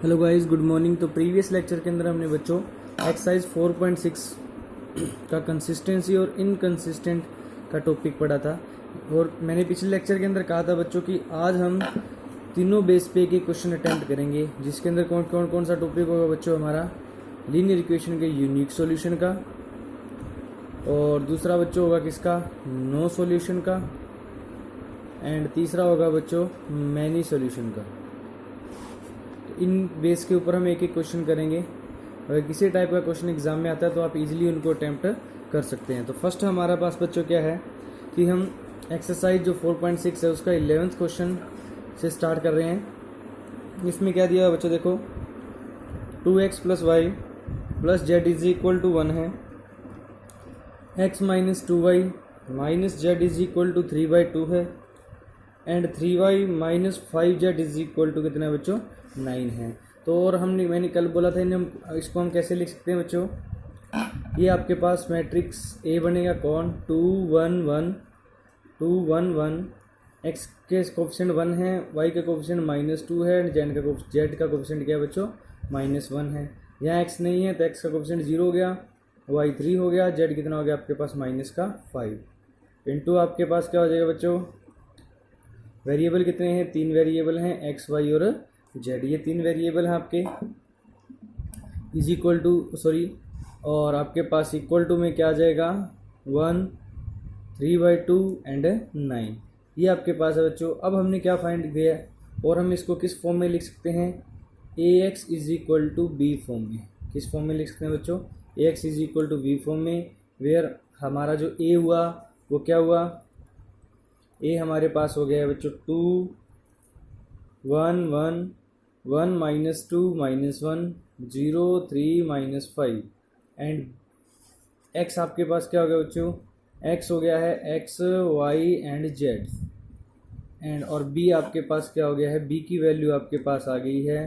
Hello guys, good morning. तो previous lecture के अंदर हमने बच्चों एक्सरसाइज 4.6 का कंसिस्टेंसी और इनकंसिस्टेंट का टॉपिक पढ़ा था। और मैंने पिछले लेक्चर के अंदर कहा था बच्चों कि आज हम तीनों बेस पे के क्वेश्चन अटेम्प्ट करेंगे, जिसके अंदर कौन सा टॉपिक होगा बच्चों हमारा लीनियर इक्वेशन के यूनिक सॉल्यूशन का, और दूसरा बच्चों होगा किसका नो सॉल्यूशन का, एंड तीसरा होगा बच्चों मैनी सॉल्यूशन का। इन बेस के ऊपर हम एक एक क्वेश्चन करेंगे। अगर किसी टाइप का क्वेश्चन एग्जाम में आता है तो आप इजीली उनको अटेम्प्ट कर सकते हैं। तो फर्स्ट हमारा पास बच्चों क्या है कि हम एक्सरसाइज जो 4.6 है उसका 11th क्वेश्चन से स्टार्ट कर रहे हैं। इसमें क्या दिया है बच्चों, देखो 2x + y + z = 1 है, x - 2y - z = 3/2 है, एंड 3y - 5z = कितना है बच्चों 9 है। तो और मैंने कल बोला था इसको हम कैसे लिख सकते हैं बच्चों, ये आपके पास मैट्रिक्स ए बनेगा कौन 2 1 1 2 1 1, x के कोफिशिएंट 1 है, y का कोफिशिएंट -2 है, एंड z का कोफिशिएंट क्या है बच्चों -1 है। यहाँ x नहीं है तो x का कोफिशिएंट 0 हो गया, y 3 हो गया, z कितना हो गया आपके पास -5 इंटू आपके पास क्या हो जाएगा बच्चों, वेरिएबल कितने हैं, 3 वेरिएबल हैं x y और z। ये 3 वेरिएबल हैं आपके और आपके पास इक्वल टू में क्या आ जाएगा 1 3/2 एंड 9। ये आपके पास है बच्चों। अब हमने क्या फाइंड किया और हम इसको किस फॉर्म में लिख सकते हैं, ax = b फॉर्म में। किस फॉर्म में लिख सकते हैं बच्चों, ax = b फॉर्म में, वेयर हमारा जो a हुआ वो क्या हुआ, ए हमारे पास हो गया है बच्चों 2 1 1 1 -2 -1 0 3 -5, एंड x आपके पास क्या हो गया बच्चों, x हो गया है x y and z, and और b आपके पास क्या हो गया है, b की वैल्यू आपके पास आ गई है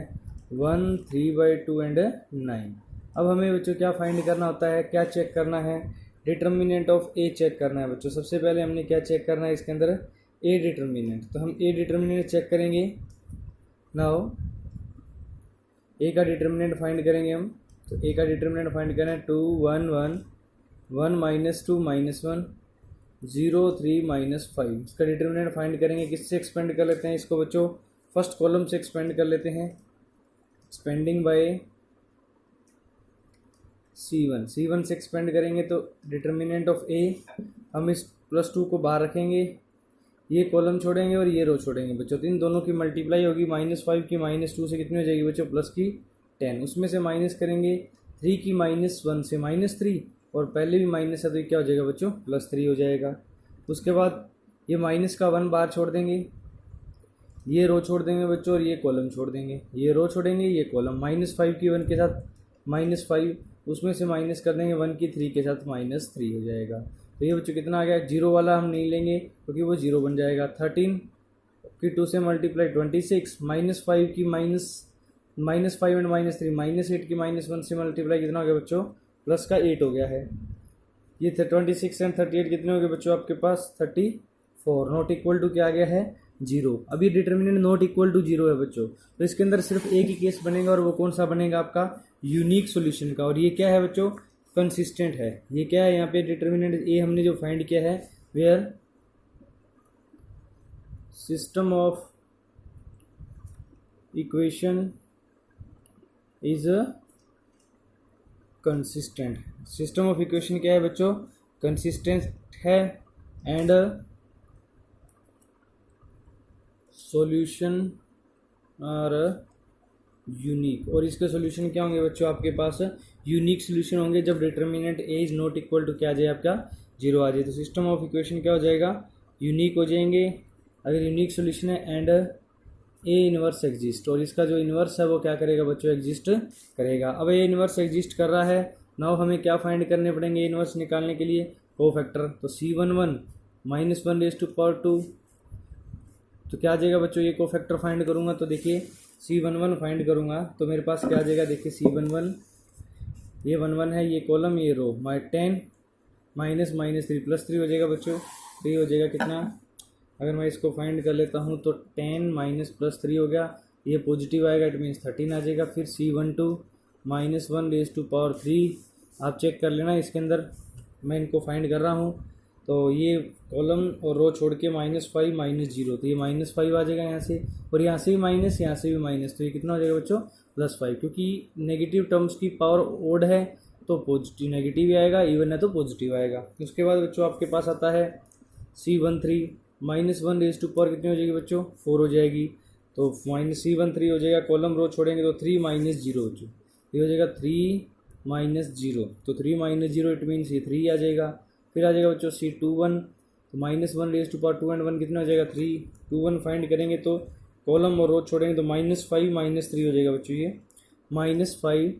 1 3/2 एंड 9। अब हमें बच्चों क्या फाइंड करना होता है, क्या चेक करना है, डिटर्मिनेंट ऑफ ए चेक करना है बच्चों। सबसे पहले हमने क्या चेक करना है इसके अंदर, ए डिटर्मिनेंट। तो हम ए डिटर्मिनेंट चेक करेंगे। नाउ ए का डिटर्मिनेंट फाइंड करेंगे हम। तो ए का डिटर्मिनेंट फाइंड करें 2 1 1 1 -2 -1 0 3 -5। इसका डिटर्मिनेंट फाइंड करेंगे, किससे एक्सपेंड कर लेते हैं इसको बच्चों, फर्स्ट कॉलम से एक्सपेंड कर लेते हैं, एक्सपेंडिंग बाय C1 से एक्सपेंड करेंगे। तो डिटर्मिनेंट ऑफ ए, हम इस +2 को बाहर रखेंगे, ये कॉलम छोड़ेंगे और ये रो छोड़ेंगे बच्चों। तो इन दोनों की मल्टीप्लाई होगी, -5 की -2 से कितनी हो जाएगी बच्चों प्लस की 10। उसमें से माइनस करेंगे 3 की -1 से -3, और पहले भी माइनस है तो क्या हो जाएगा बच्चों +3 हो जाएगा। उसके बाद ये माइनस का 1 बाहर छोड़ देंगे, ये रो छोड़ देंगे बच्चों और ये कॉलम छोड़ देंगे, ये रो छोड़ेंगे ये कॉलम, -5 की 1 के साथ -5, उसमें से माइनस कर देंगे 1 की 3 के साथ -3 हो जाएगा। तो ये बच्चों कितना आ गया, 0 वाला हम नहीं लेंगे क्योंकि वो 0 बन जाएगा। 13 की 2 से मल्टीप्लाई 26, -5 की -5 एंड -3 -8 की -1 से मल्टीप्लाई कितना हो गया बच्चों प्लस का 8 हो गया है। ये 26 एंड 38 कितने हो गए बच्चों आपके पास 34, नॉट इक्वल टू क्या आ गया है 0। अभी डिटर्मिनेंट नॉट इक्वल टू 0 है बच्चों। तो इसके अंदर सिर्फ एक ही केस बनेगा और वो कौन सा बनेगा आपका यूनिक सॉल्यूशन का। और ये क्या है बच्चों कंसिस्टेंट है। ये क्या है यहाँ पे डिटर्मिनेंट ए हमने जो फाइंड किया है, where system of equation is consistent. System of equation क्या है बच्चों कंसिस्टेंट है, एंड सॉल्यूशन आर यूनिक। और इसके सॉल्यूशन क्या होंगे बच्चों आपके पास यूनिक सॉल्यूशन होंगे जब determinant A is not equal to क्या आ जाए आपका 0 आ जाए। तो सिस्टम ऑफ इक्वेशन क्या हो जाएगा यूनिक हो जाएंगे अगर यूनिक सॉल्यूशन है, एंड ए इनवर्स एग्जिस्ट। और इसका जो इनवर्स है वो क्या करेगा बच्चों एग्जिस्ट करेगा। अब ए इनवर्स एग्जिस्ट कर रहा है, नाउ हमें क्या फाइंड करने पड़ेंगे इनवर्स निकालने के लिए, कोफैक्टर। तो C11 -1/2, तो क्या आ जाएगा बच्चों, ये कोफैक्टर फाइंड करूंगा तो देखिए C11 फाइंड करूंगा तो मेरे पास क्या आ जाएगा, देखिए C11 ये 1 है, ये कॉलम ये रो, 10 -3 +3 हो जाएगा बच्चों। तो ये हो जाएगा कितना, अगर मैं इसको फाइंड कर लेता हूँ तो 10 - +3 हो गया, ये पॉजिटिव आएगा, इट मीन्स 13 आ जाएगा। फिर C12 -1⁻³ आप चेक कर लेना, इसके अंदर मैं इनको फाइंड कर रहा हूँ। तो ये कॉलम और रो छोड़ के -5 -0, तो ये -5 आ जाएगा यहाँ से, और यहाँ से भी माइनस, यहाँ से भी माइनस, तो ये कितना हो जाएगा बच्चों +5। क्योंकि नेगेटिव टर्म्स की पावर ओड है तो पॉजिटिव नेगेटिव ही आएगा, इवन है तो पॉजिटिव आएगा। उसके बाद बच्चों आपके पास आता है C13 -1 कितनी हो जाएगी बच्चों 4 हो जाएगी। तो -C13 हो जाएगा, कॉलम रो छोड़ेंगे तो 3 -0 हो जाएगा, ये हो जाएगा 3 -0, तो 3 -0 इट मीन्स ये 3 आ जाएगा। फिर आ जाएगा बच्चों C21 तो -1⁻² एंड 1 कितना हो जाएगा 3, 21 फाइंड करेंगे तो कॉलम और रो छोड़ेंगे तो -5 -3 हो जाएगा बच्चों, ये -5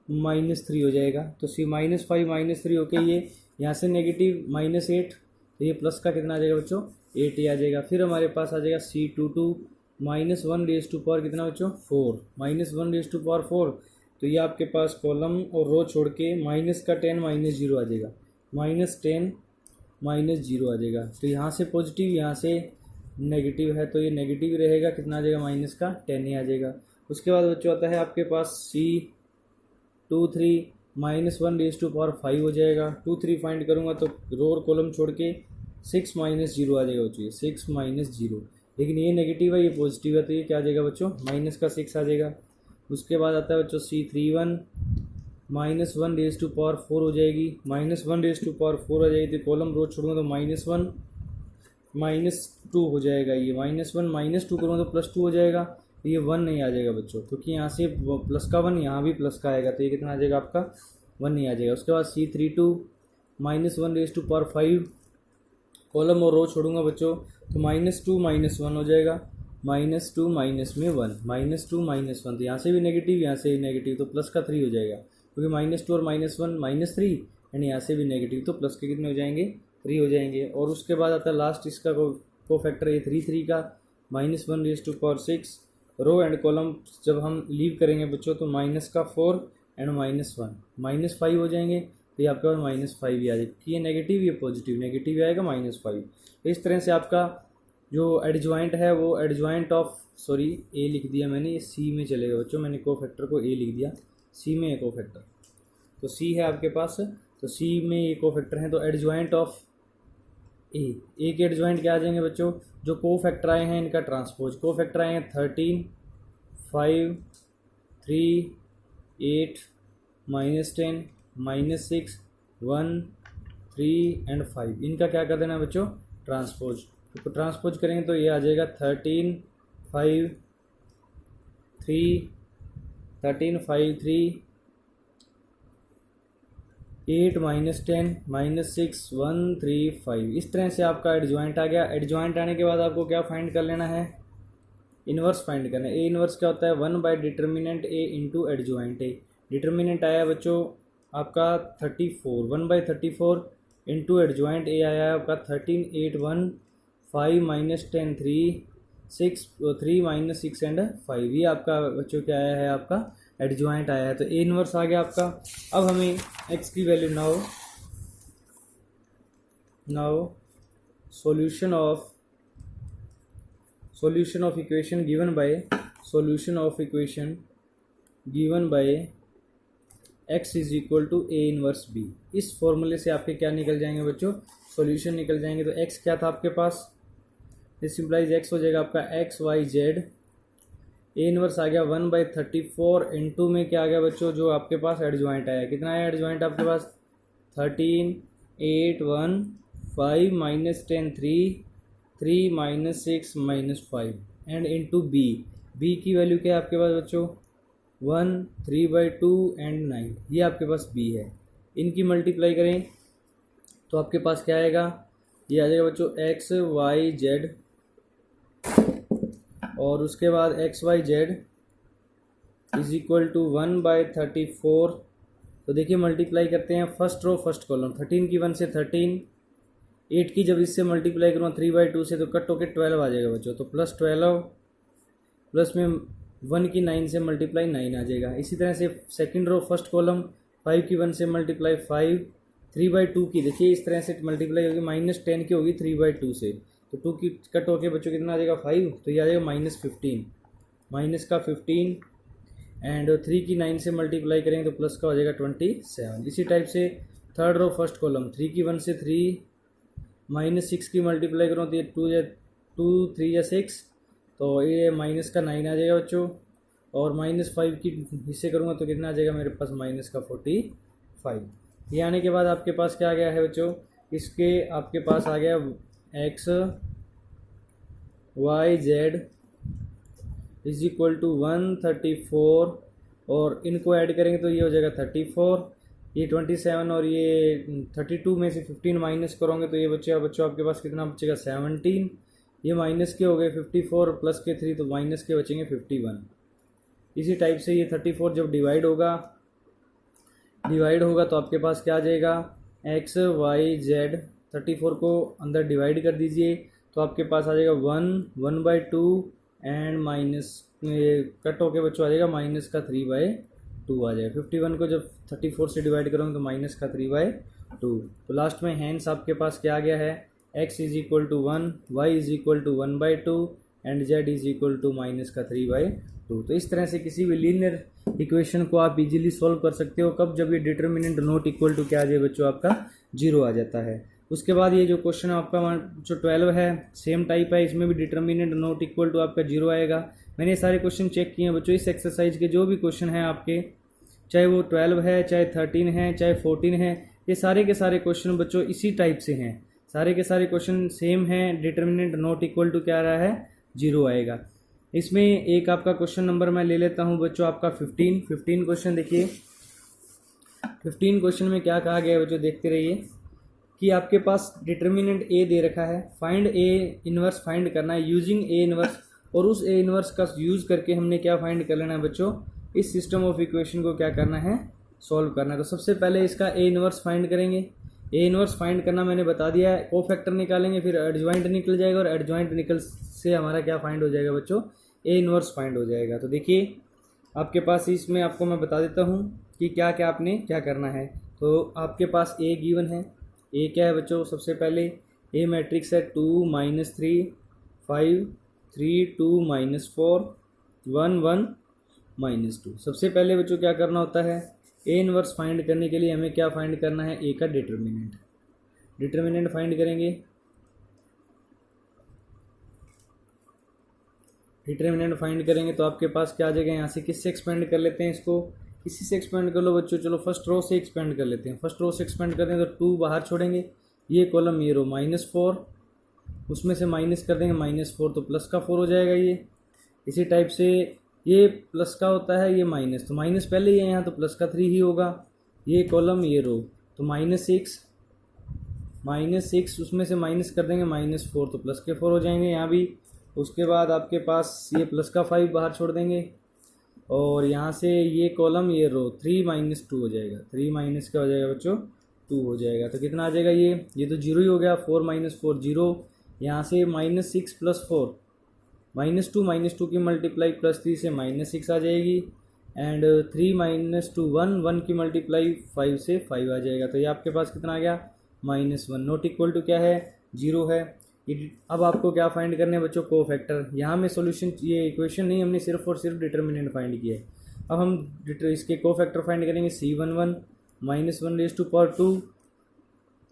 -3 हो जाएगा। तो -5 -3 ओके, ये यहाँ से नेगेटिव -8, तो ये प्लस का कितना आ जाएगा बच्चों 8 ही आ जाएगा। फिर हमारे पास आ जाएगा C22 -1⁻⁴ कितना बच्चों 4, -1⁻⁴, तो ये आपके पास कॉलम और रो छोड़ के माइनस का 10 -0 आ जाएगा, -10 -0 आ जाएगा। तो यहाँ से पॉजिटिव, यहाँ से नेगेटिव है, तो ये नेगेटिव रहेगा, कितना आ जाएगा माइनस का 10 ही आ जाएगा। उसके बाद बच्चों आता है आपके पास C23 -1⁻5 हो जाएगा। 2 3 फाइंड करूँगा तो रो और कॉलम छोड़ के 6 -0 आ जाएगा बच्चों, 6 -0, लेकिन ये नेगेटिव है, ये पॉजिटिव है, तो ये क्या आ जाएगा बच्चों माइनस का 6 आ जाएगा। उसके बाद आता है बच्चों C31 -1⁻⁴ हो जाएगी, -1⁻⁴ आ जाएगी, तो कॉलम रो छोड़ूंगा तो -1 -2 हो जाएगा, ये -1 -2 करूँगा तो +2 हो जाएगा, तो ये 1 नहीं आ जाएगा बच्चों, क्योंकि यहाँ से प्लस का 1, यहाँ भी प्लस का आएगा, तो ये कितना आ जाएगा आपका 1 नहीं आ जाएगा। उसके बाद C32 -1⁻5 कॉलम और रो छोड़ूंगा बच्चों तो -2 -1 हो जाएगा, -2 -1 तो यहाँ से भी नेगेटिव, यहाँ से भी नेगेटिव, तो प्लस का 3 हो जाएगा, क्योंकि -2 और -1 -3, एंड यहाँ से भी नेगेटिव, तो प्लस के कितने हो जाएंगे 3 हो जाएंगे। और उसके बाद आता है लास्ट इसका को फैक्टर है 3 का -1⁻⁶, रो एंड कॉलम जब हम लीव करेंगे बच्चों तो -4 एंड -5 हो जाएंगे, तो ये आपके पास -5 ही आ जाएगा, कि ये नेगेटिव, ये पॉजिटिव, नेगेटिव आएगा -5। तो इस तरह से आपका जो एडजॉइंट है वो एडजॉइंट ऑफ, सॉरी ए लिख दिया मैंने, ये सी में चलेगा बच्चों, मैंने कोफैक्टर को ए लिख दिया, सी में है कोफैक्टर, तो सी है आपके पास, तो सी में ये कोफैक्टर हैं, तो एडजॉइंट ऑफ ए के एडजॉइंट क्या आ जाएंगे बच्चों, जो कोफैक्टर आए हैं इनका ट्रांसपोज, कोफैक्टर आए हैं 13 5 3 8 -10 -6 1 3 एंड 5, इनका क्या कर देना बच्चों ट्रांसपोज, तो ट्रांसपोज करेंगे तो ये आ जाएगा 13 5 3 8 -10 -6 1 3 5, इस तरह से आपका एडजॉइंट आ गया। एडजॉइंट आने के बाद आपको क्या फाइंड कर लेना है, इन्वर्स फाइंड करना है। ए इन्वर्स क्या होता है 1/डिटर्मिनेंट ए इंटू एडजॉइंट ए, डिटर्मिनेंट आया बच्चों आपका 34, 1/34 इंटू एडजॉइंट ए आया है आपका 13 8 1 5 -10 3 6 3 -6 एंड 5, ये आपका बच्चों क्या आया है आपका एडजॉइंट आया है, तो ए इन्वर्स आ गया आपका। अब हमें एक्स की value now solution of equation given by x is equal to A inverse B, इस फॉर्मूले से आपके क्या निकल जाएंगे बच्चों सॉल्यूशन निकल जाएंगे। तो x क्या था आपके पास, दिस सिंप्लाइज x हो जाएगा आपका x y z, A inverse आ गया 1/34 इंटू में क्या आ गया बच्चों जो आपके पास एडजॉइंट आया, कितना आया एडजॉइंट आपके पास 13 8 1 5 -10 3 -6 -5 एंड इंटू बी की वैल्यू क्या है आपके पास बच्चों 1 3/2 एंड 9, ये आपके पास बी है। इनकी मल्टीप्लाई करें तो आपके पास क्या आएगा, ये आ जाएगा बच्चों एक्स वाई जेड, और उसके बाद x y z is equal to 1/34। तो देखिए मल्टीप्लाई करते हैं फर्स्ट रो फर्स्ट कॉलम, 13 की 1 से 13, 8 की जब इससे मल्टीप्लाई करूँगा 3/2 से तो कट होके 12 आ जाएगा बच्चों, तो +12 प्लस में 1 की 9 से मल्टीप्लाई 9 आ जाएगा। इसी तरह से सेकंड रो फर्स्ट कॉलम 5 की 1 से मल्टीप्लाई 5, 3/2 की देखिए इस तरह से मल्टीप्लाई होगी -10 की होगी 3/2 से, तो 2 की कट होके बच्चों कितना आ जाएगा 5, तो ये आ जाएगा -15। माइनस का 15 एंड 3 की 9 से मल्टीप्लाई करेंगे तो प्लस का हो जाएगा 27। इसी टाइप से थर्ड रो फर्स्ट कॉलम 3 की 1 से 3 माइनस 6 की मल्टीप्लाई करो तो ये 2 3 या 6 तो ये माइनस का 9 आ जाएगा बच्चों। और माइनस 5 की हिस्से करूँगा तो कितना आ जाएगा मेरे पास माइनस का 45। ये आने के बाद आपके पास क्या आ गया है बच्चों, इसके आपके पास आ गया x y z is equal to 134 और इनको ऐड करेंगे तो ये हो जाएगा 34, ये 27 और ये 32 में से 15 माइनस करोगे तो ये बच्चों आपके पास कितना बचेगा 17। ये माइनस के हो गए 54 प्लस के 3 तो माइनस के बचेंगे 51। इसी टाइप से ये 34 जब डिवाइड होगा तो आपके पास क्या आ जाएगा x y z 34 को अंदर डिवाइड कर दीजिए तो आपके पास आ जाएगा 1/2 एंड माइनस कट होके बच्चों आ जाएगा माइनस का 3/2 आ जाएगा। 51 को जब 34 से डिवाइड करोगे तो माइनस का 3/2। तो लास्ट में हैंस आपके पास क्या आ गया है x is equal to 1 y is equal to 1/2 and z is equal to minus का 3/2। तो इस तरह से किसी भी लीनियर इक्वेशन को आप इजीली सॉल्व कर सकते हो। कब, जब ये डिटर्मिनेंट नॉट इक्वल टू क्या आ जाए बच्चों आपका 0 आ जाता है। उसके बाद ये जो क्वेश्चन आपका जो 12 है सेम टाइप है, इसमें भी डिटर्मिनेंट नॉट इक्वल टू आपका 0 आएगा। मैंने सारे क्वेश्चन चेक किए हैं बच्चों। इस एक्सरसाइज के जो भी क्वेश्चन हैं आपके, चाहे वो 12 है, चाहे 13 है, चाहे 14 है, ये सारे के सारे क्वेश्चन बच्चों इसी टाइप से हैं। सारे के सारे क्वेश्चन सेम हैं। डिटर्मिनेंट नॉट इक्वल टू क्या आ रहा है 0 आएगा। इसमें एक आपका क्वेश्चन नंबर मैं ले लेता हूं बच्चों आपका 15 क्वेश्चन देखिए। 15 क्वेश्चन में क्या कहा गया है बच्चों, देखते रहिए कि आपके पास डिटर्मिनेंट ए दे रखा है, फाइंड ए इनवर्स फाइंड करना है यूजिंग ए इनवर्स, और उस ए इनवर्स का यूज़ करके हमने क्या फाइंड कर लेना है बच्चों, इस सिस्टम ऑफ इक्वेशन को क्या करना है सॉल्व करना है। तो सबसे पहले इसका ए इनवर्स फाइंड करेंगे। ए इनवर्स फाइंड करना मैंने बता दिया है, को फैक्टर निकालेंगे, फिर एडजॉइंट निकल जाएगा और एडजॉइंट निकल से हमारा क्या फाइंड हो जाएगा बच्चों, ए इनवर्स फाइंड हो जाएगा। तो देखिए आपके पास इसमें आपको मैं बता देता हूँ कि क्या क्या आपने क्या करना है। तो आपके पास ए गिवन है। ए क्या है बच्चों, सबसे पहले ए मैट्रिक्स है 2 -3 5 3 2 -4 1 1 -2। सबसे पहले बच्चों क्या करना होता है, ए इनवर्स फाइंड करने के लिए हमें क्या फाइंड करना है, ए का डिटर्मिनेंट फाइंड करेंगे। डिटर्मिनेंट फाइंड करेंगे तो आपके पास क्या आ जाएगा, यहाँ से किससे एक्सपेंड कर लेते हैं इसको, किसी से एक्सपेंड कर लो बच्चों। चलो फर्स्ट रो से एक्सपेंड कर लेते हैं। फर्स्ट रो से एक्सपेंड करते हैं तो 2 बाहर छोड़ेंगे, ये कॉलम ये रो -4, उसमें से माइनस कर देंगे -4 तो प्लस का 4 हो जाएगा ये। इसी टाइप से ये प्लस का होता है, ये माइनस, तो माइनस पहले ही है यहाँ तो प्लस का 3 ही होगा। ये कॉलम ये रो तो -6 उसमें से माइनस कर देंगे -4 तो प्लस के 4 हो जाएंगे यहाँ भी। उसके बाद आपके पास ये प्लस का 5 बाहर छोड़ देंगे और यहाँ से ये कॉलम ये रो 3 -2 हो जाएगा। 3 माइनस क्या हो जाएगा बच्चों 2 हो जाएगा। तो कितना आ जाएगा ये तो 0 ही हो गया। 4 -4 0, यहाँ से -6 + 4 -2 की मल्टीप्लाई +3 से -6 आ जाएगी एंड 3 -2 1 की मल्टीप्लाई 5 से 5 आ जाएगा। तो ये आपके पास कितना आ गया -1। नॉट इक्वल टू क्या है 0 है। अब आपको क्या फाइंड करने हैं बच्चों, को फैक्टर। यहाँ में सॉल्यूशन ये इक्वेशन नहीं, हमने सिर्फ और सिर्फ डिटर्मिनेंट फाइंड किया है। अब हम इसके को फैक्टर फाइंड करेंगे। C11 -1/2,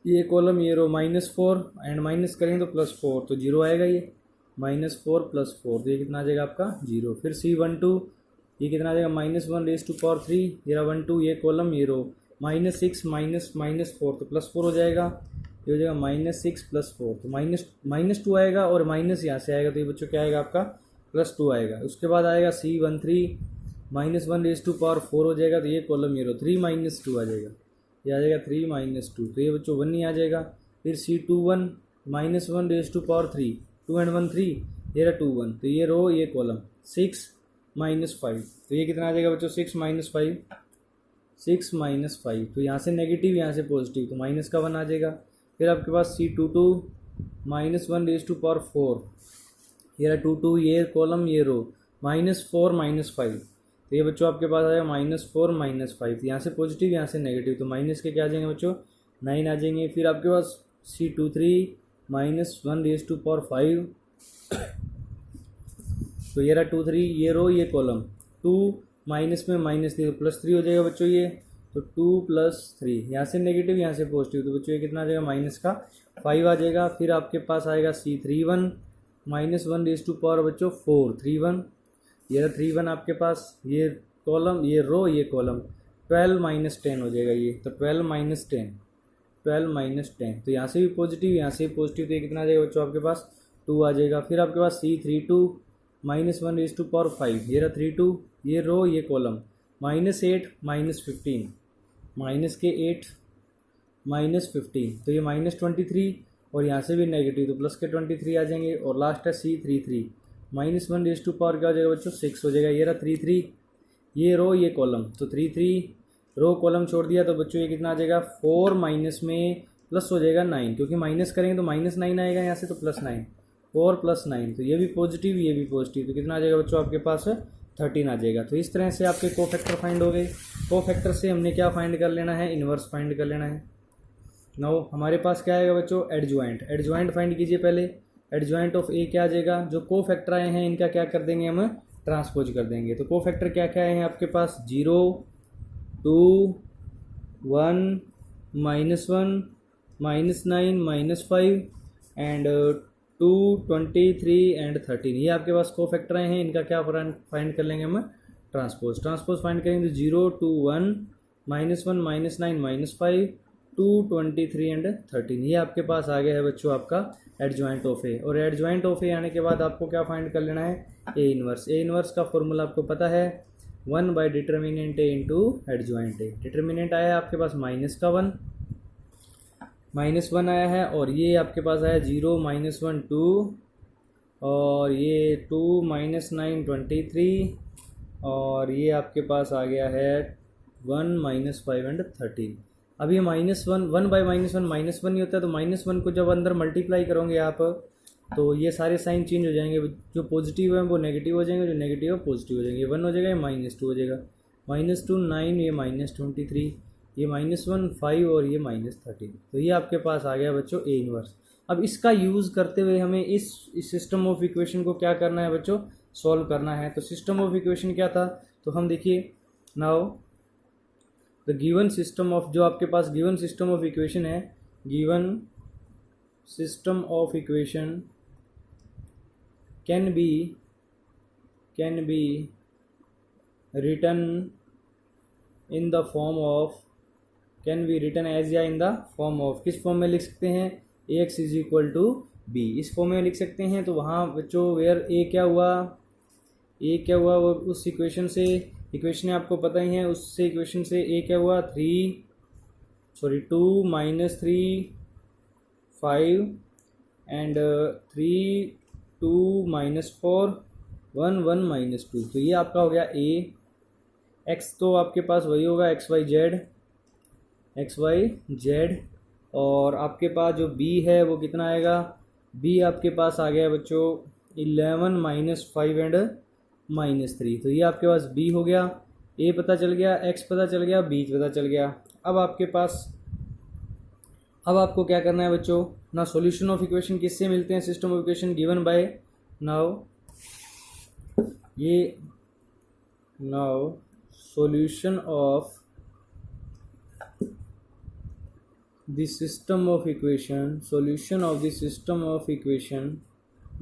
ये कॉलम ये रो -4 एंड माइनस करेंगे तो +4 तो 0 आएगा ये। -4 + 4 तो ये कितना आ जाएगा आपका 0। फिर C12 ये कितना आ जाएगा -1/3, ये रहा 12, ये कॉलम ये रो -6 -4 तो +4 हो जाएगा। ये हो जाएगा -6 + 4 तो -2 आएगा और माइनस यहाँ से आएगा तो ये बच्चों क्या आएगा आपका +2 आएगा। उसके बाद आएगा C13 -1/4 हो जाएगा तो ये कॉलम ये रो 3 -2 आ जाएगा। ये आ जाएगा 3 -2 तो ये बच्चों 1 ही आ जाएगा। फिर C21 -1/3 2 and 1 3, ये रहा 2 1 तो ये रो ये कॉलम 6 -5 तो ये कितना आ जाएगा बच्चों 6 -5 तो यहाँ से नेगेटिव यहाँ से पॉजिटिव तो माइनस का 1 आ जाएगा। फिर आपके पास C22 -1/4, ये रहा 2 2, ये कॉलम ये रो -4 -5 तो ये बच्चों आपके पास आ जाएगा -4 -5 यहाँ से पॉजिटिव यहाँ से नेगेटिव तो माइनस के क्या आ जाएंगे बच्चों 9 आ जाएंगे। फिर आपके पास C23 -1/5 तो सो ये रहा 2 3, ये रो ये कॉलम, 2 माइनस में -3 तो +3 हो जाएगा बच्चों ये, तो 2 + 3, यहाँ से नेगेटिव यहाँ से पॉजिटिव, तो बच्चों ये कितना आ जाएगा माइनस का 5 आ जाएगा। फिर आपके पास आएगा C31 -1 रेज़ टू पावर बच्चों 4 3 1, ये रहा 3 1 आपके पास, ये कॉलम ये रो ये कॉलम, 12 - 10 हो जाएगा ये, तो 12 - 10 12 - 10, तो यहाँ से भी पॉजिटिव यहाँ से भी पॉजिटिव, तो ये कितना आ जाएगा बच्चों आपके पास 2 आ जाएगा। फिर आपके पास C32 -1 रेज़ टू पावर 5, ये रहा 32, ये रो ये कॉलम, -8 -15, माइनस के 8 -15, तो ये -23, और यहाँ से भी नेगेटिव तो प्लस के 23 आ जाएंगे। और लास्ट है C33 -1 रेज़ टू पावर क्या हो जाएगा बच्चों 6 हो जाएगा। ये रहा 33, ये रो ये कॉलम, तो 33 रो कॉलम छोड़ दिया, तो बच्चों ये कितना आ जाएगा 4 माइनस में प्लस हो जाएगा 9, क्योंकि माइनस करेंगे तो -9 आएगा यहाँ से, तो +9 4 + 9, तो ये भी पॉजिटिव ये भी पॉजिटिव, तो कितना आ जाएगा बच्चों आपके पास 13 आ जाएगा। तो इस तरह से आपके कोफैक्टर फाइंड हो गए। कोफैक्टर से हमने क्या फाइंड कर लेना है, इन्वर्स फाइंड कर लेना है। नाउ हमारे पास क्या आएगा बच्चों एडजॉइंट, एडजॉइंट फाइंड कीजिए पहले। एडजॉइंट ऑफ ए क्या आ जाएगा, जो कोफैक्टर आए हैं इनका क्या कर देंगे हम ट्रांसपोज कर देंगे। तो कोफैक्टर क्या क्या हैं आपके पास 0 2 1 -1 -9 -5 एंड 2 23 एंड 13, ये आपके पास कोफैक्टर आए हैं, इनका क्या फाइंड कर लेंगे हम ट्रांसपोज। ट्रांसपोज फाइंड करेंगे तो 0 2 1 -1 -9 -5 2 23 एंड 13, ये आपके पास आ गया है बच्चों आपका एडजॉइंट ऑफ ए। और एडजॉइंट ऑफ ए आने के बाद आपको क्या फाइंड कर लेना है ए इनवर्स। ए इनवर्स का फॉर्मूला आपको पता है 1 by determinant A into adjoint A. Determinant आया है आपके पास -1 -1 आया है, और ये आपके पास आया 0 -1 2, और ये 2 -9 23, और ये आपके पास आ गया है 1 -5 एंड 13। अब ये -1 1 बाई -1 ही होता है, तो -1 को जब अंदर मल्टीप्लाई करोगे आप तो ये सारे साइन चेंज हो जाएंगे, जो पॉजिटिव है वो नेगेटिव हो जाएंगे, जो नेगेटिव है पॉजिटिव हो जाएंगे। 1 हो जाएगा, ये -2 हो जाएगा, -2 9, ये -23, ये -1 5, और ये -13, तो ये आपके पास आ गया बच्चों ए इनवर्स। अब इसका यूज़ करते हुए हमें इस सिस्टम ऑफ इक्वेशन को क्या करना है बच्चों सॉल्व करना है। तो सिस्टम ऑफ इक्वेशन क्या था, तो हम देखिए now the given system of, जो आपके पास गिवन सिस्टम ऑफ इक्वेशन है, given system of equation can be written in the form of, can be written as या इन द फॉर्म ऑफ, किस फॉर्म में लिख सकते हैं ax = b, इस फॉर्म में लिख सकते हैं। तो वहाँ बच्चों वेयर ए क्या हुआ वो उस इक्वेशन से, इक्वेशन आपको पता ही है, उससे इक्वेशन से ए क्या हुआ 2 -3 5 एंड 3 2 -4 1 1 -2, तो ये आपका हो गया ए। एक्स तो आपके पास वही होगा एक्स वाई जेड, और आपके पास जो बी है वो कितना आएगा, बी आपके पास आ गया बच्चों 11 -5 एंड -3, तो ये आपके पास बी हो गया। ए पता चल गया, एक्स पता चल गया, बी पता चल गया। अब आपके पास, अब आपको क्या करना है बच्चों ना, सॉल्यूशन ऑफ इक्वेशन किससे मिलते हैं, system of equation given bye now solution of the system of equation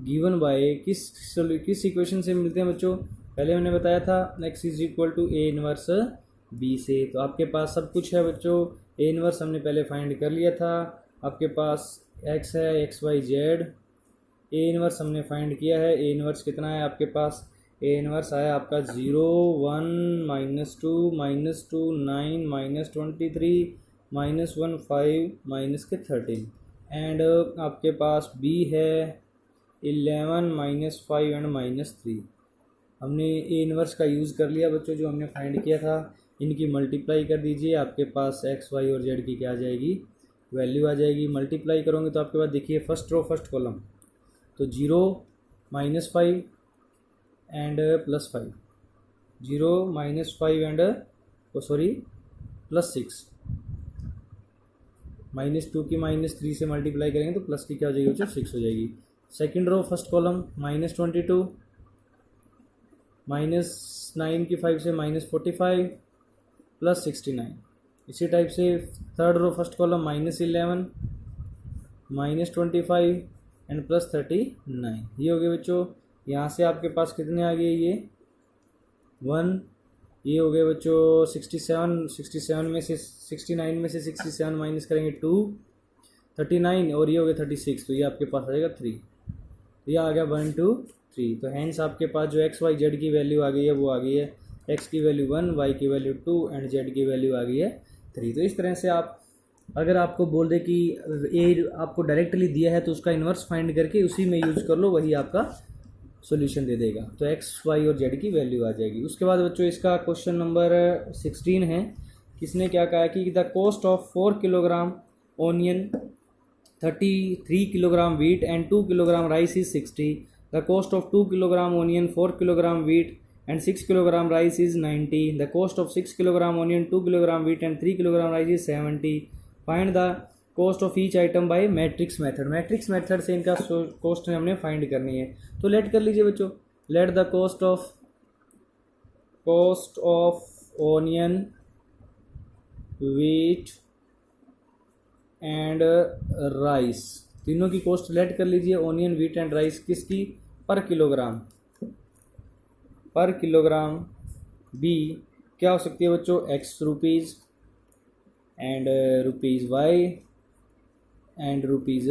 given by किस इक्वेशन से मिलते हैं बच्चों, पहले मैंने बताया था x = a इनवर्स b से। तो आपके पास सब कुछ है बच्चों, a इनवर्स हमने पहले फाइंड कर लिया था, आपके पास x है x y z, a inverse हमने फाइंड किया है। a इनवर्स कितना है आपके पास, ए इनवर्स आया आपका 0 1 -2 -2 9 -23 -1 5 -13, एंड आपके पास बी है 11 -5 एंड -3। हमने ए इनवर्स का यूज़ कर लिया बच्चों, जो हमने फाइंड किया था, इनकी मल्टीप्लाई कर दीजिए, आपके पास एक्स वाई और जेड की क्या आ जाएगी वैल्यू आ जाएगी। मल्टीप्लाई करोगे तो आपके पास देखिए फर्स्ट रो फर्स्ट कॉलम, तो 0 -5 एंड +5, 0 -5 एंड +6, -2 की -3 से मल्टीप्लाई करेंगे तो प्लस की क्या हो जाएगी बच्चों 6 हो जाएगी। सेकंड रो फर्स्ट कॉलम -22 -9 की 5 से -45 प्लस 69। इसी टाइप से third row first column -11 -25 and plus 39। ये हो गए बच्चों। यहाँ से आपके पास कितने आ गए, ये 1। ये हो गए बच्चों 67 में से 69 में से 67 माइनस करेंगे 2 39, और ये हो गया 36, तो ये आपके पास आ जाएगा 3। ये आ गया 1 2 3। तो हैंस आपके पास जो एक्स वाई जेड की वैल्यू आ गई है वो आ गई है एक्स की वैल्यू 1, वाई की वैल्यू 2 एंड जेड की वैल्यू आ गई है 3। तो इस तरह से आप अगर आपको बोल दे कि ए आपको डायरेक्टली दिया है तो उसका इन्वर्स फाइंड करके उसी में यूज कर लो, वही आपका सॉल्यूशन दे देगा। तो एक्स वाई और जेड की वैल्यू आ जाएगी। उसके बाद बच्चों इसका क्वेश्चन नंबर 16 है। किसने क्या कहा कि the cost of 4 kilogram onion 33 kilogram wheat and 2 kilogram rice is 60. The cost of 2 kilogram onion, 4 kilogram wheat and 6 kilogram rice is 90. The cost of 6 kilogram onion, 2 kilogram wheat and 3 kilogram rice is 70. Find the cost of each item by matrix method. Matrix method से इनका cost हमने find करनी है। तो let कर लीजिए बच्चों। Let the cost of onion, wheat and rice, तीनों की कॉस्ट लेट कर लीजिए। ओनियन, व्हीट एंड राइस किसकी, पर किलोग्राम बी क्या हो सकती है बच्चों, x rupees and rupees y and rupees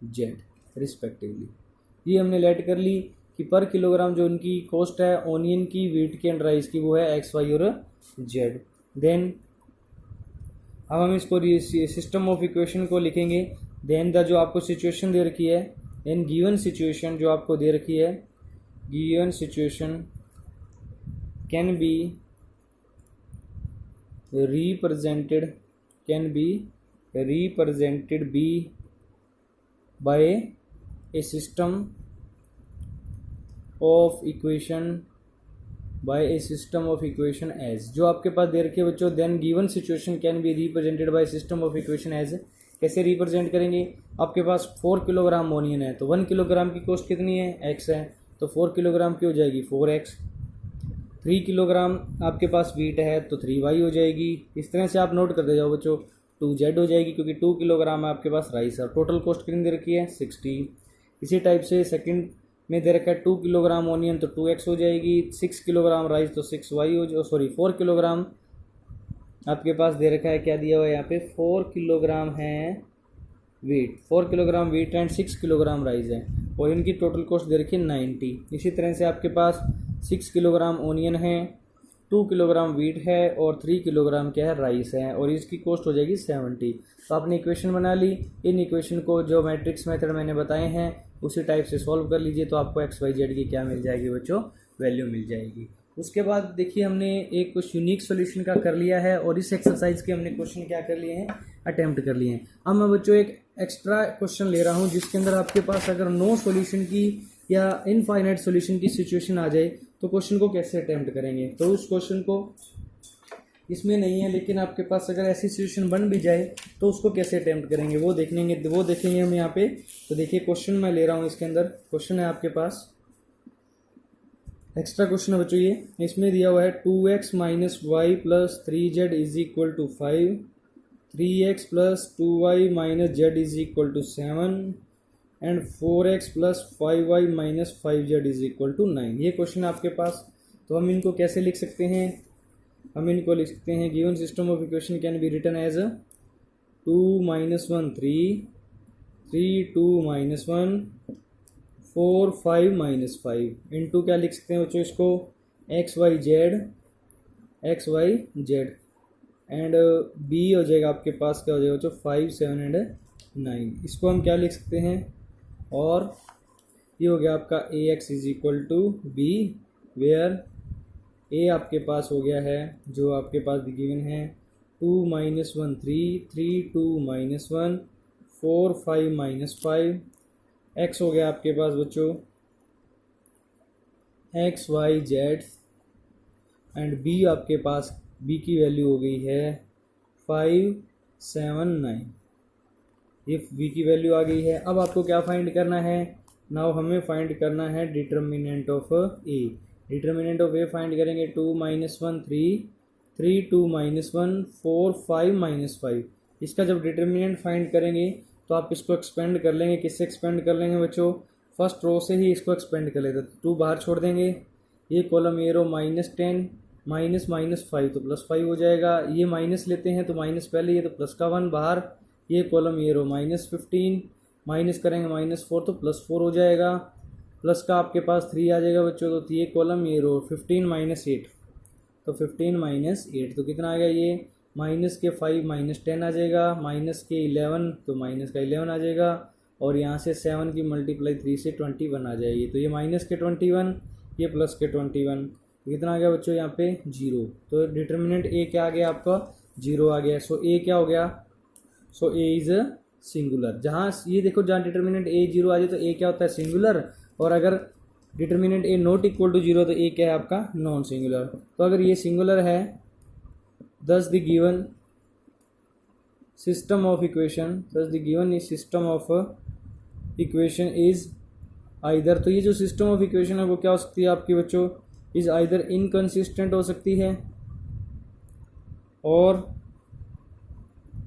z respectively. ये हमने लेट कर ली कि पर किलोग्राम जो उनकी कॉस्ट है ओनियन की, व्हीट की एंड राइस की, वो है एक्स वाई और जेड। देन अब हम इसको सिस्टम ऑफ इक्वेशन को लिखेंगे। देन द जो आपको सिचुएशन दे रखी है, देन गिवन सिचुएशन जो आपको दे रखी है, given situation can be represented be by a system of equation as. जो आपके पास दे रखे बच्चों, then given situation can be represented by system of equation as. कैसे रिप्रेजेंट करेंगे, आपके पास 4 किलोग्राम ओनियन है तो 1 किलोग्राम की कॉस्ट कितनी है, एक्स है, तो 4 किलोग्राम की हो जाएगी 4x। 3 किलोग्राम आपके पास व्हीट है तो 3y हो जाएगी। इस तरह से आप नोट करते जाओ बच्चों। 2z हो जाएगी क्योंकि 2 किलोग्राम आपके पास राइस है। टोटल कॉस्ट कितनी दे रखी है, 60। इसी टाइप से सेकंड में दे रखा है 2 किलोग्राम ओनियन तो 2x हो जाएगी, 6 किलोग्राम राइस तो 6y हो, 4 किलोग्राम आपके पास दे रखा है, क्या दिया हुआ है यहाँ पे, 4 किलोग्राम है wheat, 4 kilogram wheat and 6 kilogram rice है, और इनकी टोटल कॉस्ट दे रखी है 90। इसी तरह से आपके पास 6 किलोग्राम ओनियन है, 2 किलोग्राम व्हीट है और 3 किलोग्राम क्या है, राइस है, और इसकी कॉस्ट हो जाएगी 70। तो आपने इक्वेशन बना ली। इन इक्वेशन को जो मैट्रिक्स मेथड मैंने बताए हैं उसी टाइप से सॉल्व कर लीजिए, तो आपको एक्स वाई जेड की क्या मिल जाएगी बच्चों, वैल्यू मिल जाएगी। उसके बाद देखिए हमने एक कुछ यूनिक सॉल्यूशन का कर लिया है, और इस एक्सरसाइज के हमने क्वेश्चन क्या कर लिए हैं, अटेम्प्ट कर लिए हैं। अब मैं बच्चों एक एक्स्ट्रा क्वेश्चन ले रहा हूं जिसके अंदर आपके पास अगर नो सॉल्यूशन की या इनफाइनाइट सॉल्यूशन की सिचुएशन आ जाए तो क्वेश्चन को कैसे अटेम्प्ट करेंगे। तो उस क्वेश्चन को इसमें नहीं है, लेकिन आपके पास अगर ऐसी सिचुएशन बन भी जाए तो उसको कैसे अटेम्प्ट करेंगे वो देखेंगे हम यहाँ पे। तो देखिए क्वेश्चन मैं ले रहा हूँ, इसके अंदर क्वेश्चन है आपके पास, एक्स्ट्रा क्वेश्चन है बच्चों ये। इसमें दिया हुआ है 2x minus y plus 3z is equal to 5, 3x plus 2y minus z is equal to 7 and 4x plus 5y minus 5z is equal to 9। ये क्वेश्चन है आपके पास। तो हम इनको कैसे लिख सकते हैं, हम इनको लिख सकते हैं, given system of equation can be written as 2 minus 1 3, 3 2 minus 1, 4 5 minus 5 into क्या लिख सकते हैं बच्चों इसको, x y z and B हो जाएगा आपके पास, क्या हो जाएगा बच्चों, 5 7 एंड 9। इसको हम क्या लिख सकते हैं, और ये हो गया आपका A X is equal to B, where A आपके पास हो गया है जो आपके पास गिवन है 2 माइनस 1 3, 3 2 माइनस 1, 4 5 माइनस 5। एक्स हो गया आपके पास बच्चों x y z and B आपके पास, बी की वैल्यू हो गई है 5 7 9। ये बी की वैल्यू आ गई है। अब आपको क्या फाइंड करना है, नाउ हमें फाइंड करना है determinant of A. Determinant of A find करेंगे 2 - 1 3, 3 2 - 1 4 5 - 5। इसका जब डिटर्मिनेंट फाइंड करेंगे तो आप इसको एक्सपेंड कर लेंगे। किससे एक्सपेंड कर लेंगे बच्चों? फर्स्ट रो से ही इसको एक्सपेंड कर लेते। 2 बाहर छोड़ देंगे, ये कॉलम ये रो -10 -5 तो +5 हो जाएगा। ये माइनस लेते हैं तो माइनस पहले, ये तो प्लस का 1 बाहर, ये कॉलम ये रो -15 माइनस करेंगे -4 तो +4 हो जाएगा। प्लस का आपके पास 3 आ जाएगा बच्चों, तो ये कॉलम ये रो 15 - 8 तो 15 - 8 तो कितना आ गया? ये माइनस के 5 - 10 आ जाएगा, माइनस के 11 तो माइनस का 11 आ जाएगा, और यहाँ से 7 की मल्टीप्लाई 3 से 21 आ जाएगी। तो ये माइनस के 21, ये प्लस के 21, कितना आ गया बच्चों यहाँ पे? 0। तो डिटर्मिनेंट ए क्या आ गया आपका? 0 आ गया। सो ए क्या हो गया? सो ए इज सिंगुलर। जहाँ ये देखो, जहाँ डिटर्मिनेंट ए 0 आ जाए तो ए क्या होता है? सिंगुलर। और अगर determinant A not equal to 0 तो ए क्या है आपका? Non singular. तो अगर ये सिंगुलर है, thus the given system of equation, thus the given system of equation is either, तो ये जो सिस्टम ऑफ इक्वेशन है वो क्या हो सकती है आपकी बच्चों? इज आइदर इनकंसिस्टेंट हो सकती है और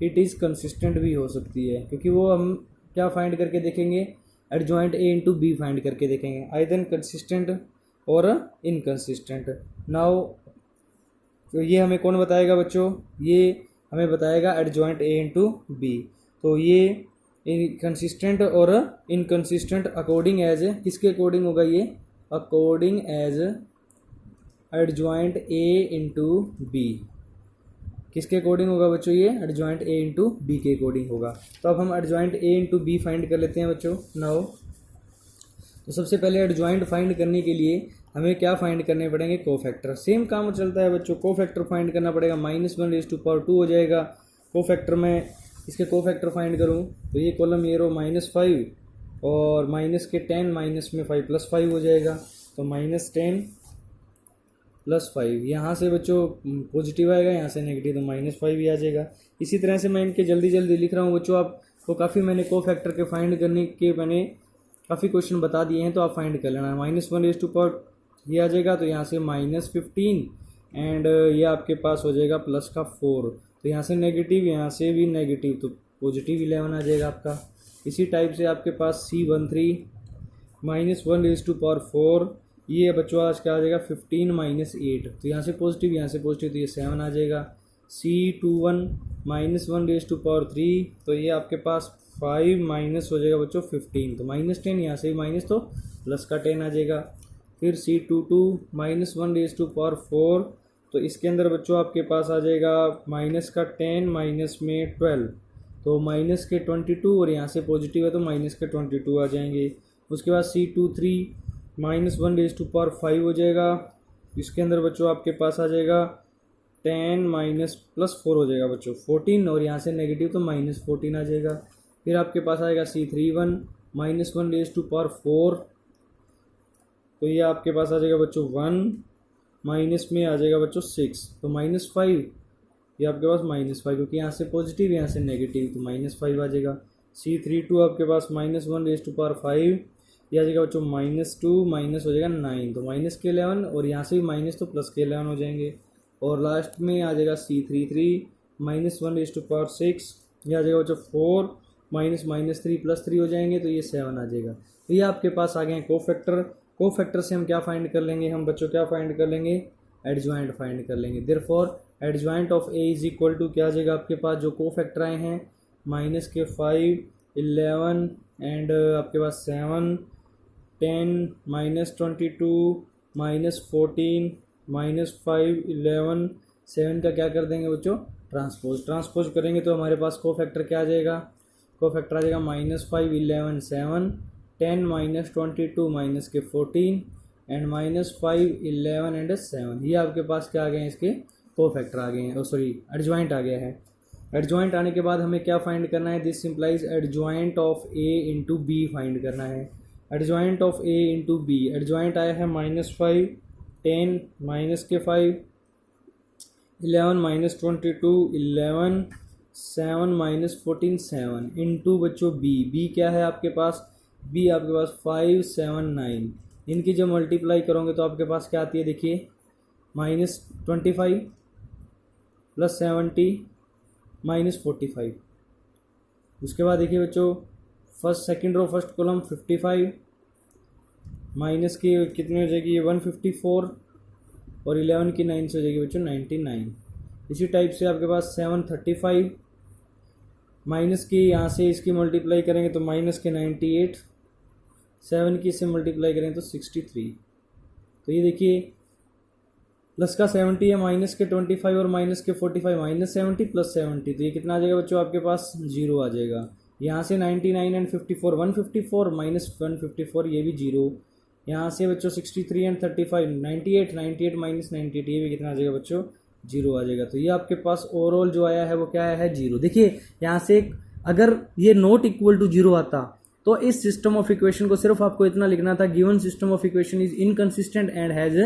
इट इज़ कंसिस्टेंट भी हो सकती है, क्योंकि वो हम क्या फाइंड करके देखेंगे? Adjoint A into B find करके देखेंगे, आइदर कंसिस्टेंट और इनकंसिस्टेंट। नाउ तो ये हमें कौन बताएगा बच्चों? ये हमें बताएगा एडजॉइंट ए इंटू बी। तो ये कंसिस्टेंट और इनकंसिस्टेंट अकॉर्डिंग एज, किसके अकॉर्डिंग होगा ये? According as adjoint A into B. किसके अकॉर्डिंग होगा बच्चों? ये एडजॉइंट ए इंटू बी के अकॉर्डिंग होगा। तो अब हम adjoint A into B find कर लेते हैं बच्चों। नाउ तो सबसे पहले एडजॉइंट फाइंड करने के लिए हमें क्या फाइंड करने पड़ेंगे? कोफैक्टर। सेम काम चलता है बच्चों, कोफैक्टर फाइंड करना पड़ेगा। -1 हो जाएगा कोफैक्टर में। इसके कोफैक्टर फाइंड करूँ तो ये कॉलम ये रो -5 और माइनस के 10 माइनस में 5 +5 हो जाएगा, तो -10 +5। यहाँ से बच्चों पॉजिटिव आएगा, यहाँ से नेगेटिव, तो -5 ही आ जाएगा। इसी तरह से मैं इनके जल्दी जल्दी लिख रहा हूँ बच्चों। आपको काफ़ी मैंने कोफैक्टर के फाइंड करने के मैंने काफ़ी क्वेश्चन बता दिए हैं, तो आप फाइंड कर लेना। -1 ये आ जाएगा, तो यहाँ से -15 एंड ये आपके पास हो जाएगा प्लस का 4, तो यहाँ से नेगेटिव, यहाँ से भी नेगेटिव, तो पॉजिटिव 11 आ जाएगा आपका। इसी टाइप से आपके पास C13 -1 ये बच्चों आज क्या आ जाएगा? 15 - 8, तो यहाँ से पॉजिटिव, तो ये 7 आ जाएगा। C21 -1 तो ये आपके पास 5 माइनस हो जाएगा बच्चों 15, तो -10, यहाँ से भी माइनस तो प्लस का 10 आ जाएगा। फिर C22 -1 तो इसके अंदर बच्चों आपके पास आ जाएगा माइनस का 10 माइनस में 12, तो माइनस के 22, और यहाँ से पॉजिटिव है तो माइनस के 22 आ जाएंगे। उसके बाद C23 -1 हो जाएगा। इसके अंदर बच्चों आपके पास आ जाएगा 10 माइनस प्लस 4 हो जाएगा बच्चों 14, और यहाँ से नेगेटिव तो -14 आ जाएगा। फिर आपके पास आएगा C31 -1 तो ये आपके पास आ जाएगा बच्चों 1, माइनस में आ जाएगा बच्चों 6, तो -5, ये आपके पास -5, क्योंकि यहाँ से पॉजिटिव यहाँ से नेगेटिव, तो -5 आ जाएगा। C32 आपके पास -1 ये आ जाएगा बच्चों -2, माइनस हो जाएगा 9, तो माइनस के 11, और यहाँ से भी माइनस तो प्लस के 11 हो जाएंगे। और लास्ट में आ जाएगा C33 -1 ये आ जाएगा बच्चों 4, -3 + 3 हो जाएंगे, तो ये 7 आ जाएगा। तो ये आपके पास आ गए हैं कोफैक्टर। कोफैक्टर से हम क्या फाइंड कर लेंगे? हम बच्चों क्या फाइंड कर लेंगे? एडजॉइंट फाइंड कर लेंगे। Therefore adjoint of A is equal to क्या आ जाएगा आपके पास? जो कोफैक्टर आए हैं -5 11 एंड आपके पास 7 10 -22 -14 -5 11 7 का क्या कर देंगे बच्चों? ट्रांसपोज करेंगे तो हमारे पास कोफैक्टर क्या आ जाएगा? कोफैक्टर आ जाएगा -5 11 7 10 -22 माइनस के 14 एंड -5 11 एंड 7। ये आपके पास क्या आ गए हैं? इसके कोफैक्टर आ गए हैं, सॉरी एडजॉइंट आ गया है। एडजॉइंट आने के बाद हमें क्या फाइंड करना है? This simplifies adjoint of A into B find करना है। Adjoint of A into B, adjoint आया है -5 10 माइनस के 5 11 -22 11 7 -14 7 इंटू बच्चों बी क्या है आपके पास? बी आपके पास 5 7 9, इनकी जब मल्टीप्लाई करोगे तो आपके पास क्या आती है, देखिए -25 + 70 -45। उसके बाद देखिए बच्चों first second row first column 55 minus की कितनी हो जाएगी ये 154 और 11 की 9 से हो जाएगी बच्चों 99। इसी टाइप से आपके पास 735 माइनस की यहाँ से इसकी मल्टीप्लाई करेंगे तो माइनस के 98, 7 की इससे मल्टीप्लाई करेंगे तो 63। तो ये देखिए प्लस का 70 है, माइनस के 25 और माइनस के 45 -70 + 70, तो ये कितना आ जाएगा बच्चों आपके पास 0 आ जाएगा। यहाँ से 99 एंड 54 154 -154 ये भी 0। यहाँ से बच्चों 63 एंड 35 98 98 -98 ये भी कितना आ जाएगा बच्चों 0 आ जाएगा। तो ये आपके पास ओवरऑल जो आया है वो क्या आया है 0। देखिए यहाँ से अगर ये नॉट इक्वल टू 0 आता तो इस सिस्टम ऑफ इक्वेशन को सिर्फ आपको इतना लिखना था, given system of equation is inconsistent and has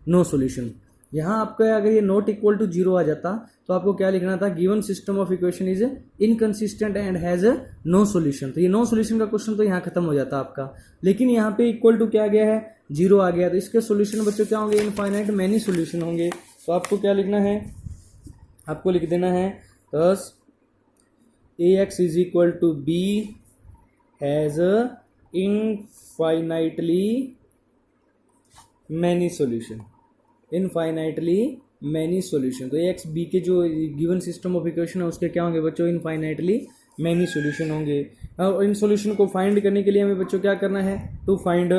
no solution. यहाँ आपका अगर ये नॉट इक्वल टू 0 आ जाता तो आपको क्या लिखना था, given system of equation is inconsistent and has no solution. तो ये नो सॉल्यूशन का क्वेश्चन तो यहाँ खत्म हो जाता आपका, लेकिन यहाँ पे इक्वल टू क्या आ गया है 0 आ गया, तो इसके सॉल्यूशन बच्चों क्या होंगे, इनफाइनाइट मैनी सॉल्यूशन होंगे। तो आपको क्या लिखना है, आपको लिख देना है thus ax is equal to b has infinitely many solution, infinitely many solution. तो एक्स बी के जो गिवन सिस्टम ऑफ इक्वेशन है उसके क्या होंगे बच्चों, इनफाइनाइटली मैनी सॉल्यूशन होंगे। और इन सॉल्यूशन को फाइंड करने के लिए हमें बच्चों क्या करना है, टू फाइंड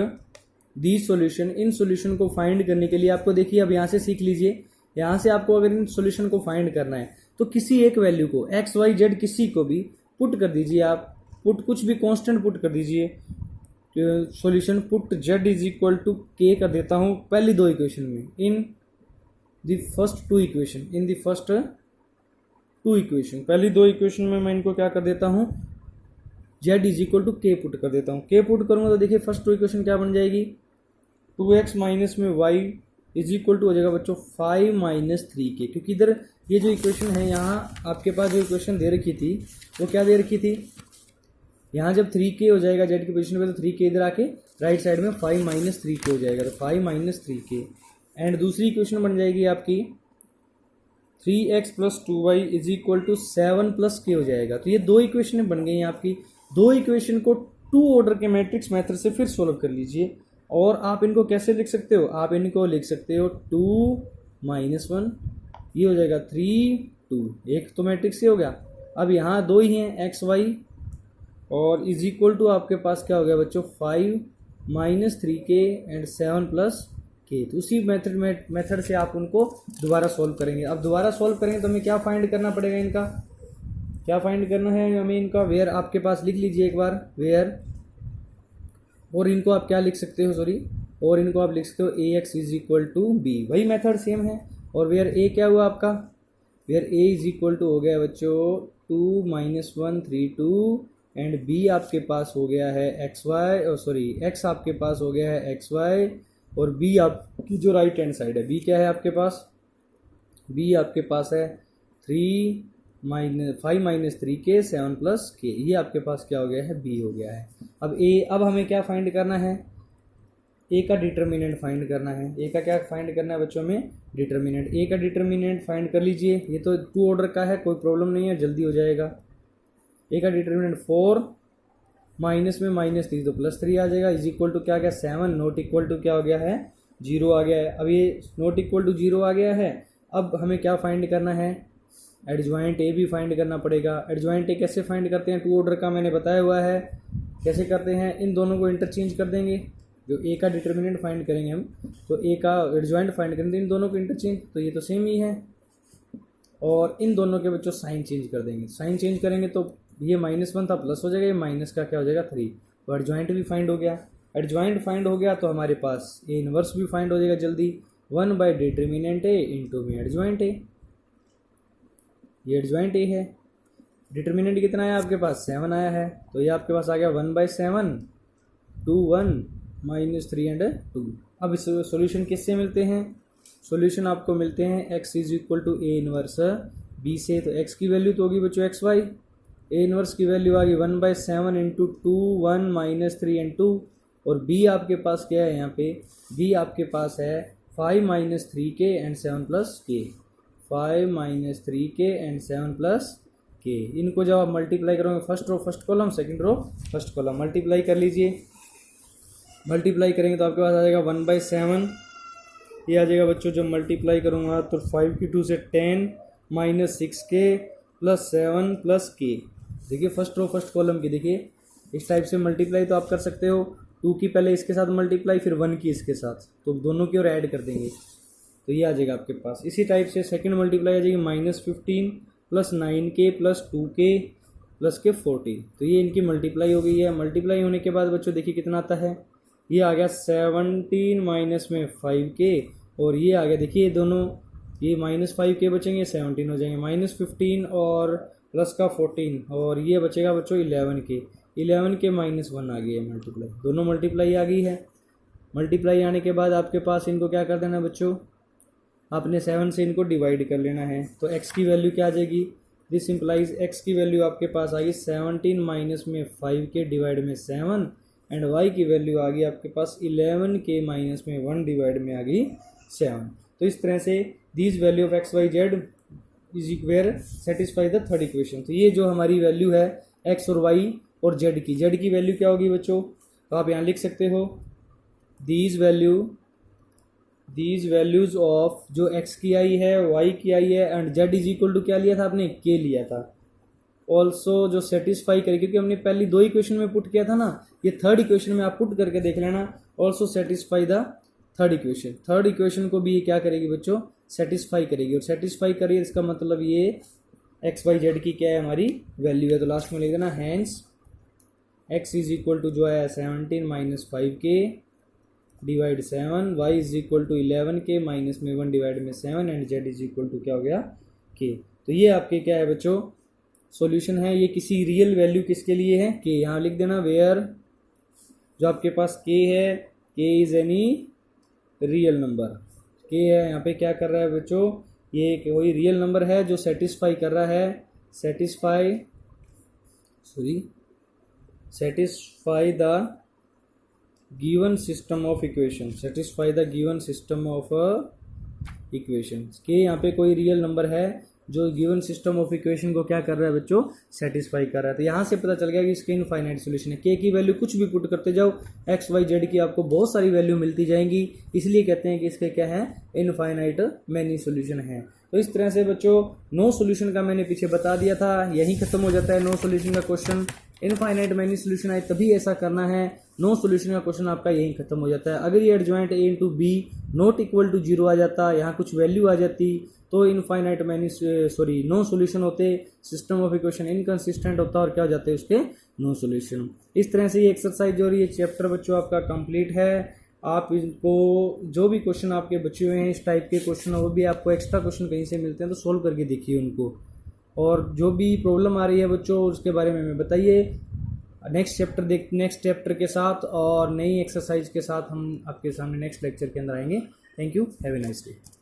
दी सॉल्यूशन। इन सॉल्यूशन को फाइंड करने के लिए आपको देखिए अब यहाँ से सीख लीजिए, यहाँ से आपको अगर इन सॉल्यूशन को फाइंड करना है तो किसी एक वैल्यू को एक्स वाई जेड किसी को भी पुट कर दीजिए, आप पुट कुछ भी कांस्टेंट पुट कर दीजिए। Solution put z is equal to k कर देता हूँ पहली दो इक्वेशन में, in the first two equation, in the first two equation, पहली दो इक्वेशन में मैं इनको क्या कर देता हूँ z is equal to k put कर देता हूँ। k पुट करूँगा तो देखिए फर्स्ट टू इक्वेशन क्या बन जाएगी, 2x माइनस में y इज इक्वल टू हो जाएगा बच्चों 5 माइनस 3k, क्योंकि इधर ये जो इक्वेशन है यहाँ आपके पास जो इक्वेशन दे रखी थी वो क्या दे रखी थी, यहाँ जब 3k हो जाएगा z की पोजीशन पे तो 3k इधर आके राइट साइड में 5 माइनस 3k हो जाएगा, तो 5 माइनस 3k। एंड दूसरी इक्वेशन बन जाएगी आपकी 3x plus 2y is equal to 7 plus k हो जाएगा। तो ये दो इक्वेशन बन गई हैं आपकी। दो इक्वेशन को टू ऑर्डर के मैट्रिक्स मेथड से फिर सोल्व कर लीजिए, और आप इनको कैसे लिख सकते हो, आप इनको लिख सकते हो 2 माइनस 1, ये हो जाएगा 3 2, एक तो मैट्रिक्स ये हो गया। अब यहाँ दो ही हैं एक्स वाई, और इज इक्वल टू आपके पास क्या हो गया बच्चों 5 minus 3k and 7 plus k। तो उसी मेथड से आप उनको दोबारा सॉल्व करेंगे। अब दोबारा सॉल्व करेंगे तो हमें क्या फाइंड करना पड़ेगा, इनका क्या फाइंड करना है हमें, इनका वेयर आपके पास लिख लीजिए एक बार वेयर, और इनको आप क्या लिख सकते हो सॉरी, और इनको आप लिख सकते हो ax is equal to b, वही मेथड सेम है। और वेयर a क्या हुआ आपका, where a is equal to हो गया बच्चों 2 माइनस 1 3 2, एंड b आपके पास हो गया है एक्स वाई, और सॉरी x आपके पास हो गया है एक्स वाई, और b आपकी जो राइट हैंड साइड है b क्या है आपके पास, b आपके पास है 5 माइनस 3k 7 प्लस k, ये आपके पास क्या हो गया है b हो गया है। अब हमें क्या फाइंड करना है, a का डिटर्मिनेंट फाइंड करना है। a का क्या फाइंड करना है बच्चों में, डिटर्मिनेंट। a का डिटर्मिनेंट फाइंड कर लीजिए, ये तो टू ऑर्डर का है, कोई प्रॉब्लम नहीं है, जल्दी हो जाएगा। a का डिटर्मिनेंट 4 माइनस में माइनस 3 तो प्लस 3 आ जाएगा, इज इक्वल टू क्या गया 7, नॉट इक्वल टू क्या हो गया है 0 आ गया है। अब ये नॉट इक्वल टू 0 आ गया है, अब हमें क्या फाइंड करना है, एडजॉइंट ए भी फाइंड करना पड़ेगा। एडजॉइंट ए कैसे फाइंड करते हैं, टू ऑर्डर का मैंने बताया हुआ है कैसे करते हैं, इन दोनों को इंटरचेंज कर देंगे। जो ए का डिटर्मिनेंट फाइंड करेंगे हम, तो ए का एडजॉइंट फाइंड करेंगे, इन दोनों को इंटरचेंज, तो ये तो सेम ही है, और इन दोनों के बच्चों साइन चेंज कर देंगे। साइन चेंज करेंगे तो ये -1 था प्लस हो जाएगा, ये माइनस का क्या हो जाएगा 3, तो एडजॉइंट भी फाइंड हो गया। एडजॉइंट फाइंड हो गया तो हमारे पास ए इनवर्स भी फाइंड हो जाएगा जल्दी, 1 बाई डिटर्मिनेंट ए इंटू में एडजॉइंट ए, ये एडजॉइंट ए है। डिटर्मिनेंट कितना आया आपके पास 7 आया है, तो ये आपके पास आ गया 1/7 2 1 माइनस 3 एंड 2। अब इस सॉल्यूशन किससे मिलते हैं, सॉल्यूशन आपको मिलते हैं x is equal to A inverse b से, तो x की वैल्यू तो होगी बच्चों एक्स वाई, ए इनवर्स की वैल्यू आ गई 1/7 इंटू 2 1 माइनस 3 एंड 2, और बी आपके पास क्या है, यहाँ पे बी आपके पास है 5 माइनस 3k एंड 7 प्लस के, 5 माइनस 3k एंड 7 प्लस के। इनको जब आप मल्टीप्लाई करोगे, first row first column, second row first column, multiply कर लीजिए। मल्टीप्लाई करेंगे तो आपके पास आ जाएगा 1/7, ये आ जाएगा बच्चों। जब मल्टीप्लाई करूँगा तो 5 की 2 से 10 माइनस 6k प्लस 7 प्लस के। देखिए फर्स्ट रो फर्स्ट कॉलम की, देखिए इस टाइप से मल्टीप्लाई तो आप कर सकते हो। 2 की पहले इसके साथ मल्टीप्लाई, फिर 1 की इसके साथ, तो दोनों की ओर ऐड कर देंगे तो ये आ जाएगा आपके पास। इसी टाइप से सेकंड मल्टीप्लाई आ जाएगी -15 plus 9k plus 2k plus के 14। तो ये इनकी मल्टीप्लाई हो गई है। मल्टीप्लाई होने के बाद बच्चों देखिए कितना आता है, ये आ गया 17 माइनस में 5k, और ये आ गया देखिए दोनों, ये -5k बचेंगे, 17 हो जाएंगे, -15 और प्लस का 14, और ये बचेगा बच्चों 11k, 11k -1 आ गई है मल्टीप्लाई। दोनों मल्टीप्लाई आ गई है। मल्टीप्लाई आने के बाद आपके पास इनको क्या कर देना बच्चों, आपने 7 से इनको डिवाइड कर लेना है। तो x की वैल्यू क्या आ जाएगी, दिस इम्प्लाइज x की वैल्यू आपके पास आ गई 17 माइनस में 5k डिवाइड में 7, एंड y की वैल्यू आ गई आपके पास 11k माइनस में 1 डिवाइड में आ गई 7। तो इस तरह से this value of x y z is equal satisfy the third equation. तो ये जो हमारी वैल्यू है x और y और z की वैल्यू क्या होगी बच्चों, तो आप यहाँ लिख सकते हो दीज वैल्यूज ऑफ जो x की आई है, y की आई है, and z is equal to क्या लिया था आपने, k लिया था। ऑल्सो जो सेटिस्फाई करेगी, क्योंकि हमने पहली 2 इक्वेशन में पुट किया था ना, ये थर्ड इक्वेशन में आप पुट करके देख लेना। Also satisfy the third equation, third equation को भी ये क्या करेगी बच्चों, सेटिस्फाई करेगी। और सेटिस्फाई करिए इसका मतलब ये एक्स वाई जेड की क्या है हमारी वैल्यू है। तो लास्ट में लिख देना hence x is equal to जो है 17 minus 5k divide 7, y is equal to 11k minus में 1 डिवाइड में 7, and z is equal to क्या हो गया k। तो ये आपके क्या है बच्चों सॉल्यूशन है। ये किसी रियल वैल्यू किसके लिए है, k। यहाँ लिख देना वेयर जो आपके पास k है, k is any real number. k है यहाँ पे क्या कर रहा है बच्चों, ये कोई रियल नंबर है जो सेटिस्फाई कर रहा है, satisfy the given system of equation, satisfy the given system of equation. के यहाँ पे कोई रियल नंबर है जो गिवन सिस्टम ऑफ इक्वेशन को क्या कर रहा है बच्चों, सेटिस्फाई कर रहा है। तो यहाँ से पता चल गया कि इसके इनफाइनाइट सॉल्यूशन है। के की वैल्यू कुछ भी पुट करते जाओ, एक्स वाई जेड की आपको बहुत सारी वैल्यू मिलती जाएंगी, इसलिए कहते हैं कि इसके क्या है इनफाइनाइट मैनी सॉल्यूशन है। तो इस तरह से बच्चों नो सॉल्यूशन का मैंने पीछे बता दिया था, यही खत्म हो जाता है नो सॉल्यूशन का क्वेश्चन। इनफाइनाइट मैनी सॉल्यूशन आए तभी ऐसा करना है, नो सॉल्यूशन का क्वेश्चन आपका यही खत्म हो जाता है। अगर ये adjoint a into B not equal to 0 आ जाता, यहाँ कुछ वैल्यू आ जाती, तो इनफाइनाइट मैनी नो सॉल्यूशन होते, सिस्टम ऑफ इक्वेशन इनकंसिस्टेंट होता और क्या हो जाते उसके नो सॉल्यूशन। इस तरह से ये एक्सरसाइज और ये चैप्टर बच्चों आपका कंप्लीट है। आप इनको जो भी क्वेश्चन आपके बचे हुए हैं इस टाइप के क्वेश्चन, वो भी आपको एक्स्ट्रा क्वेश्चन कहीं से मिलते हैं तो सोल्व करके देखिए उनको, और जो भी प्रॉब्लम आ रही है बच्चों उसके बारे में हमें बताइए। नेक्स्ट चैप्टर के साथ और नई एक्सरसाइज के साथ हम आपके सामने नेक्स्ट लेक्चर के अंदर आएंगे। Thank you, have a nice day.